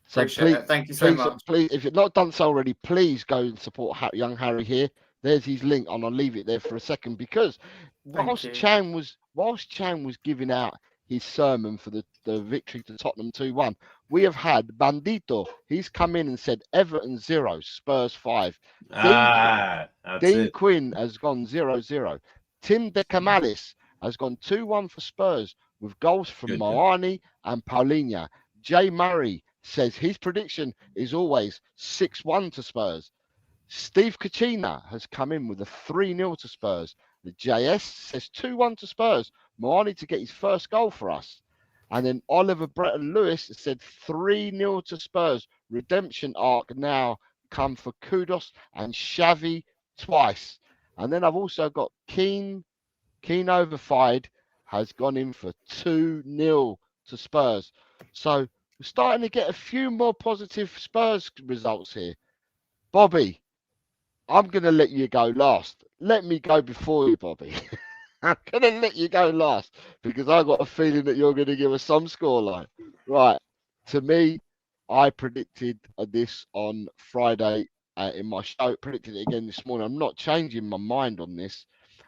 So please, thank you so much. Please, if you've not done so already, please go and support young Harry here. There's his link, and I'll leave it there for a second because whilst Chan was giving out his sermon for the victory to Tottenham 2-1, we have had Bandito. He's come in and said Everton 0, Spurs 5. Dean Quinn has gone 0-0. Tim De Camalis has gone 2-1 for Spurs with goals from Moani and Paulinho. Jay Murray says his prediction is always 6-1 to Spurs. Steve Kachina has come in with a 3-0 to Spurs. The JS says 2-1 to Spurs. Moani to get his first goal for us. And then Oliver Bretton Lewis said 3-0 to Spurs. Redemption arc now come for Kudos and Xavi twice. And then I've also got Keen Overfied has gone in for 2-0 to Spurs. So we're starting to get a few more positive Spurs results here. Bobby, I'm going to let you go last. Let me go before you, Bobby. I'm going to let you go last because I've got a feeling that you're going to give us some scoreline. Right. To me, I predicted this on Friday in my show. Predicted it again this morning. I'm not changing my mind on this.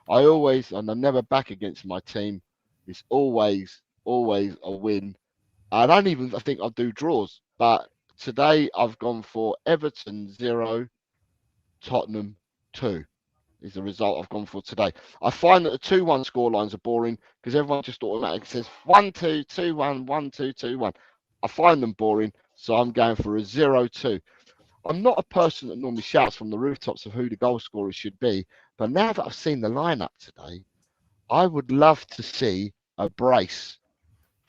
I always, and I never back against my team. It's always a win. I think I'll do draws. But today I've gone for Everton 0, Tottenham 2 is the result I've gone for today. I find that the 2-1 scorelines are boring because everyone just automatically says 1-2, 2-1, 1-2, 2-1. I find them boring, so I'm going for a 0-2. I'm not a person that normally shouts from the rooftops of who the goal scorers should be, but now that I've seen the lineup today, I would love to see a brace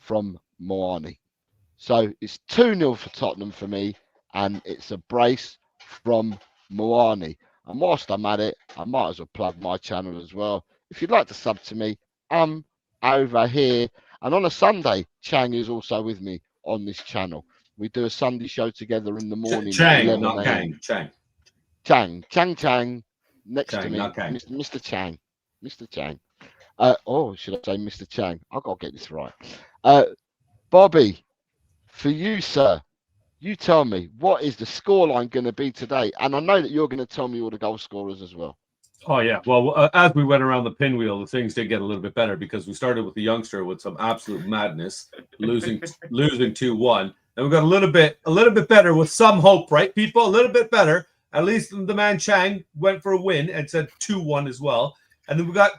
from Moani. So it's 2-0 for Tottenham for me, and it's a brace from Moani. And whilst I'm at it, I might as well plug my channel as well. If you'd like to sub to me, I'm over here. And on a Sunday, Chang is also with me on this channel. We do a Sunday show together in the morning. Chang, not Kang. Chang. Next Chang, to me, Mr. Chang. Mr. Chang. Should I say Mr. Chang? I've got to get this right. Bobby, for you, sir, you tell me, what is the scoreline going to be today? And I know that you're going to tell me all the goal scorers as well. Oh, yeah. Well, as we went around the pinwheel, the things did get a little bit better because we started with the youngster with some absolute madness, losing 2-1. And we got a little bit better with some hope, right, people? A little bit better. At least the man Chang went for a win and said 2-1 as well. And then we got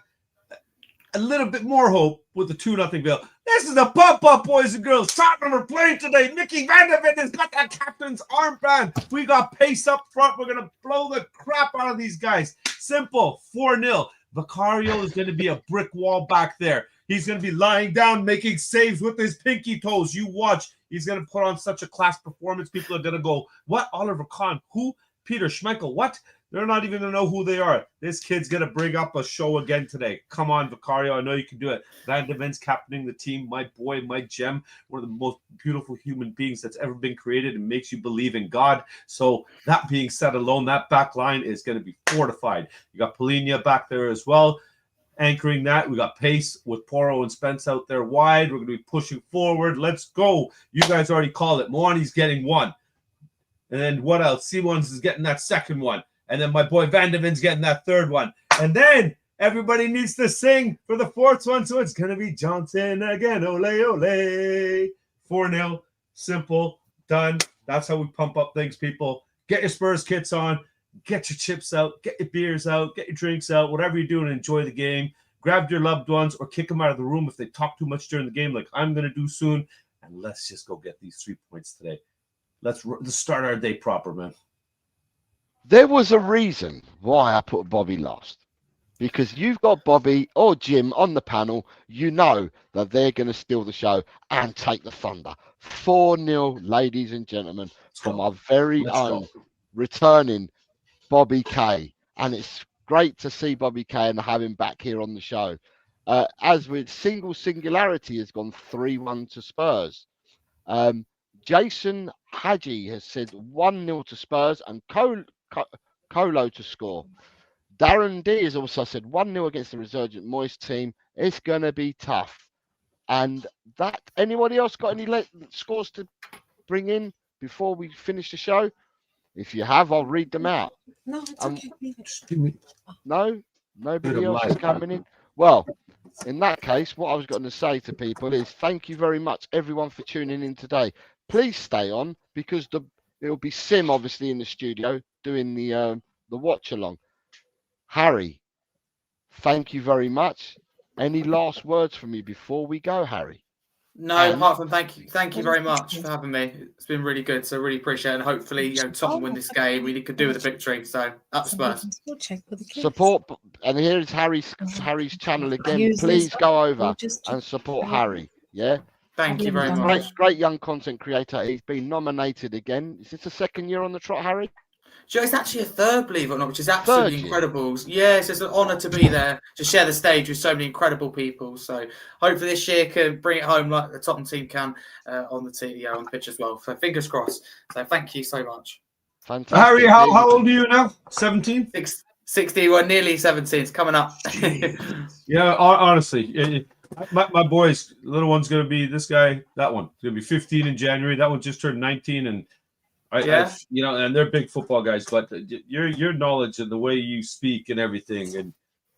a little bit more hope with the 2-0 bill. This is the pump-up, boys and girls. Tottenham are playing today. Mickey Van de Ven has got that captain's armband. We got pace up front. We're going to blow the crap out of these guys. Simple, 4-0. Vicario is going to be a brick wall back there. He's going to be lying down, making saves with his pinky toes. You watch. He's going to put on such a class performance. People are going to go, what? Oliver Kahn? Who? Peter Schmeichel? What? They're not even going to know who they are. This kid's going to bring up a show again today. Come on, Vicario. I know you can do it. Van de Ven's captaining the team. My boy, my gem. One of the most beautiful human beings that's ever been created and makes you believe in God. So that being said alone, that back line is going to be fortified. You got Polinia back there as well. Anchoring that, we got pace with Porro and Spence out there wide. We're going to be pushing forward. Let's go. You guys already called it. Moani's getting one. And then what else? Simons is getting that second one. And then my boy Van de Ven's getting that third one. And then everybody needs to sing for the fourth one. So it's going to be Johnson again. Ole, ole. 4-0. Simple. Done. That's how we pump up things, people. Get your Spurs kits on. Get your chips out. Get your beers out. Get your drinks out. Whatever you're doing, enjoy the game. Grab your loved ones or kick them out of the room if they talk too much during the game like I'm going to do soon. And let's just go get these 3 points today. Let's start our day proper, man. There was a reason why I put Bobby last. Because you've got Bobby or Jim on the panel, you know that they're going to steal the show and take the thunder. 4-0, ladies and gentlemen, from our very own returning Bobby K. And it's great to see Bobby K and have him back here on the show. As with singularity has gone 3-1 to Spurs. Jason Hadji has said 1-0 to Spurs and Colo to score. Darren D has also said 1-0 against the resurgent Moist team. It's going to be tough. And that, anybody else got any scores to bring in before we finish the show? If you have, I'll read them out. No, it's okay. No? Nobody else is coming in? Well, in that case, what I was going to say to people is thank you very much, everyone, for tuning in today. Please stay on because it'll be Sim, obviously, in the studio doing the watch along. Harry, thank you very much. Any last words from you before we go, Harry? No, And- apart from thank you very much for having me. It's been really good, so really appreciate it. And hopefully, Tottenham win this game. We could do with a victory. So up Spurs. Support, and here is Harry's channel again. Please go over and support Harry. Yeah, Thank you very he's a much. great young content creator. He's been nominated again. Is this the second year on the trot, Harry? Joe, it's actually a third, believe it or not, which is absolutely Third year? incredible. Yeah, it's just an honour to be there, to share the stage with so many incredible people. So hopefully this year can bring it home like the Tottenham team can on the pitch as well. So fingers crossed. So thank you so much. Fantastic. Harry, how old are you now? 17? 60, well, nearly 17. It's coming up. Yeah, honestly, my boys, little one's going to be this guy, that one. It's going to be 15 in January. That one just turned 19. And and they're big football guys, but your knowledge and the way you speak and everything, and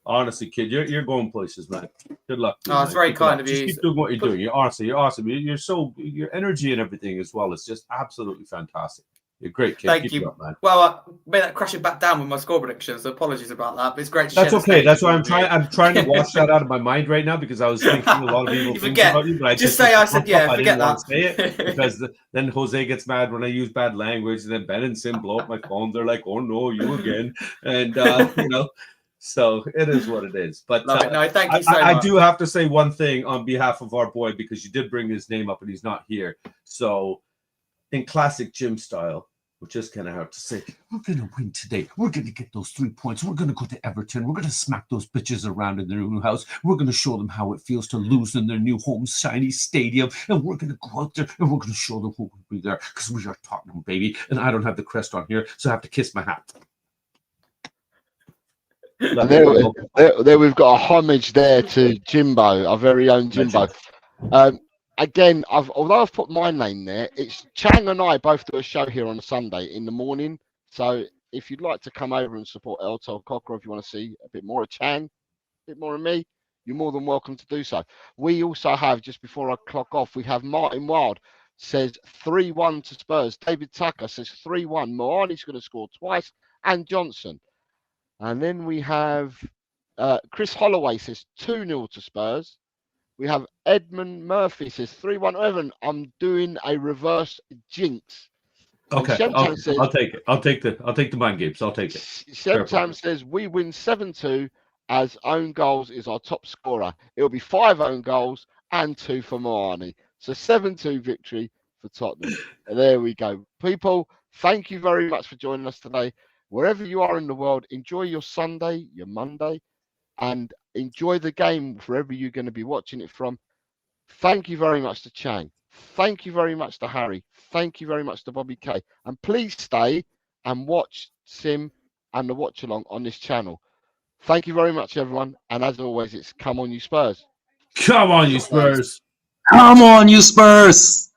honestly, kid, you're going places, man. Good luck. Oh, it's very kind of you. Just keep doing what you're doing. You're awesome. Your energy and everything as well is just absolutely fantastic. You're great, kid. Thank Keep you. Up, man. Well, I made that crashing back down with my score predictions, so apologies about that. But it's great to That's share okay. That's why I'm trying to wash that out of my mind right now, because I was thinking a lot of evil things about you. But I just say I said, yeah, I forget didn't want that. to say it because then Jose gets mad when I use bad language, and then Ben and Sim blow up my phone. They're like, "Oh no, you again!" And so it is what it is. But Love it. No, thank you so much. I do have to say one thing on behalf of our boy, because you did bring his name up and he's not here. So in classic Jim style, we just kind of have to say, we're going to win today. We're going to get those 3 points. We're going to go to Everton. We're going to smack those bitches around in their new house. We're going to show them how it feels to lose in their new home shiny stadium. And we're going to go out there and we're going to show them who will be there, because we are Tottenham, baby. And I don't have the crest on here, so I have to kiss my hat. There we've got a homage there to Jimbo, our very own Jimbo. Again, although I've put my name there, it's Chang and I both do a show here on a Sunday in the morning. So if you'd like to come over and support El Tol Cocker, if you want to see a bit more of Chang, a bit more of me, you're more than welcome to do so. We also have, just before I clock off, we have Martin Wild says 3-1 to Spurs. David Tucker says 3-1. Moani's going to score twice, and Johnson. And then we have Chris Holloway says 2-0 to Spurs. We have Edmund Murphy says 3-1 Evan. I'm doing a reverse jinx. Okay, I'll take it. I'll take the mind games. I'll take it. Shemtam says we win 7-2 as own goals is our top scorer. It'll be 5 own goals and 2 for Moani. So 7-2 victory for Tottenham. And there we go. People, thank you very much for joining us today. Wherever you are in the world, enjoy your Sunday, your Monday, and enjoy the game wherever you're going to be watching it from. Thank you very much to Chang. Thank you very much to Harry. Thank you very much to Bobby K. And please stay and watch Sim and the watch along on this channel. Thank you very much, everyone. And as always, it's come on, you Spurs. Come on, you Spurs. Come on, you Spurs.